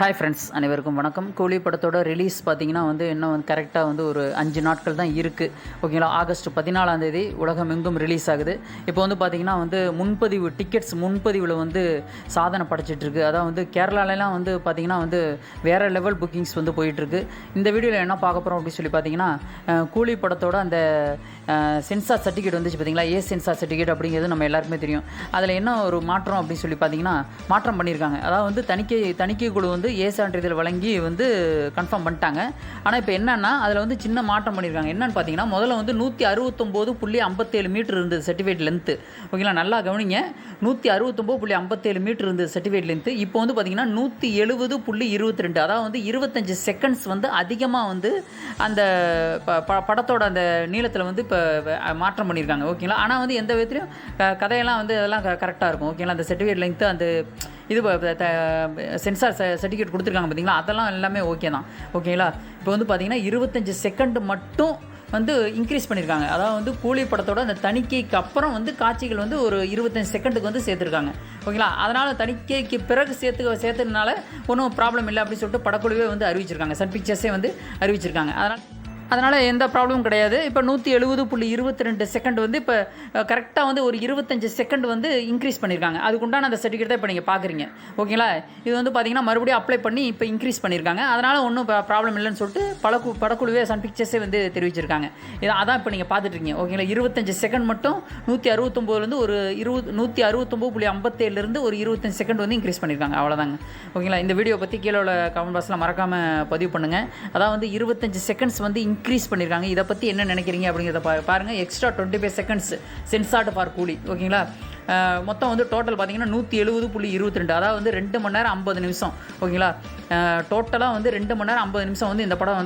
Hi friends, அனைவருக்கும் வணக்கம். கூலி படத்தோட ரிலீஸ் பார்த்தீங்கன்னா இன்னும் கரெக்டாக ஒரு 5 நாட்கள் தான் இருக்குது. ஓகேங்களா? ஆகஸ்ட் 14ஆம் தேதி உலகமெங்கும் ரிலீஸ் ஆகுது. இப்போ பார்த்தீங்கன்னா முன்பதிவு டிக்கெட்ஸ் முன்பதிவில் சாதனை படைச்சிட்ருக்கு. அதான் கேரளாலலாம் பார்த்தீங்கன்னா வேறு லெவல் புக்கிங்ஸ் போயிட்டுருக்கு. இந்த வீடியோவில் என்ன பார்க்க போகிறோம் அப்படின்னு சொல்லி பார்த்தீங்கன்னா, கூலி படத்தோட அந்த சென்சார் சர்டிஃபிகேட் வந்துச்சு பார்த்தீங்களா, சென்சார் சர்டிஃபிகேட் அப்படிங்கிறது நம்ம எல்லாருக்குமே தெரியும். அதில் என்ன ஒரு மாற்றம் அப்படின்னு சொல்லி பார்த்தீங்கன்னா, மாற்றம் பண்ணியிருக்காங்க. அதாவது தணிக்கை குழு சான்றிதழ் வழங்கி கன்ஃபார்ம் பண்ணிட்டாங்க. ஆனால் இப்போ என்னன்னா அதில் சின்ன மாற்றம் பண்ணியிருக்காங்க. என்னன்னு பார்த்தீங்கன்னா, முதல்ல 169.57 மீட்டர் இருந்தது சர்டிஃபிகேட் லென்த்து. ஓகேங்களா? நல்லா கவனிங்க. 169.57 மீட்டர் இருந்தது சர்டிஃபிகேட் லென்த்து. இப்போ பார்த்தீங்கன்னா 170.22, அதாவது 25 செகண்ட்ஸ் அதிகமாக அந்த படத்தோட அந்த நீளத்தில் இப்போ மாற்றம் பண்ணியிருக்காங்க. ஓகேங்களா? ஆனால் எந்த விதத்துலையும் கதையெல்லாம் அதெல்லாம் கரெக்டாக இருக்கும். ஓகேங்களா? அந்த சர்டிஃபிகேட் லென்த்து அந்த இது சென்சார் சர்டிஃபிகேட் கொடுத்துருக்காங்க பார்த்தீங்களா, அதெல்லாம் எல்லாமே ஓகே தான். ஓகேங்களா? இப்போ பார்த்தீங்கன்னா 25 செகண்ட் மட்டும் இன்க்ரீஸ் பண்ணியிருக்காங்க. அதாவது கூலி படத்தோட அந்த தணிக்கைக்கு அப்புறம் காட்சிகள் ஒரு 25 செகண்டுக்கு சேர்த்துருக்காங்க. ஓகேங்களா? அதனால் தணிக்கைக்கு பிறகு சேர்த்ததுனால ஒன்றும் ப்ராப்ளம் இல்லை அப்படின்னு சொல்லிட்டு படக்குழுவே அறிவிச்சிருக்காங்க. சன் பிக்சர்ஸே அறிவிச்சிருக்காங்க. அதனால் எந்த ப்ராப்ளமும் கிடையாது. இப்போ 170.22 செகண்ட் இப்போ கரெக்டாக ஒரு 25 செகண்ட் இன்க்ரீஸ் பண்ணியிருக்காங்க. அதுக்குண்டான அந்த சர்டிஃபிகேட் தான் இப்போ நீங்கள் பார்க்குறீங்க. ஓகேங்களா? இது பார்த்தீங்கன்னா மறுபடியும் அப்ளை பண்ணி இப்போ இன்க்ரீஸ் பண்ணியிருக்காங்க. அதனால் ஒன்றும் ப்ராப்ளம் இல்லைன்னு சொல்லிட்டு படக்குழுவே சன் பிக்சர்ஸே தெரிவிச்சிருக்காங்க. அதான் இப்போ நீங்கள் பார்த்துட்ருக்கீங்க. ஓகேங்களா? 25 செகண்ட் மட்டும் 169 ஒரு 169.57 ஒரு 25 செகண்ட் இன்க்ரீஸ் பண்ணியிருக்காங்க. அவ்வளோதாங்க. ஓகேங்களா? இந்த வீடியோ பற்றி கீழே உள்ள கமெண்ட் பாக்ஸில் மறக்காமல் பதிவு பண்ணுங்கள். அதாவது 25 செகண்ட்ஸ் இன்க்ரீஸ் பண்ணியிருக்காங்க. இதை பற்றி என்ன நினைக்கிறீங்க அப்படிங்கிறத பாருங்கள். எக்ஸ்ட்ரா 25 செகண்ட்ஸ் சென்சார்டு ஃபார் கூலி. ஓகேங்களா? மொத்தம் டோட்டல் பார்த்தீங்கன்னா 170.22, அதாவது 2 மணி நேரம் 50 நிமிஷம். ஓகேங்களா? டோட்டலாக 2 மணி நேரம் 50 நிமிஷம் இந்த படம்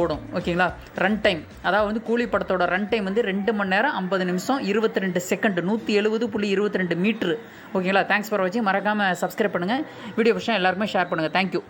ஓடும். ஓகேங்களா? ரன் டைம், அதாவது கூலி படத்தோட ரன் டைம் 2 மணி நேரம் 50 நிமிஷம் 22 செகண்ட் 170.22 மீட்ரு. ஓகேங்களா? தேங்க்ஸ் ஃபார் வாட்சிங். மறக்காமல் சப்ஸ்கிரைப் பண்ணுங்கள். வீடியோ பிடிச்சா எல்லாருமே ஷேர் பண்ணுங்கள். தேங்க்யூ.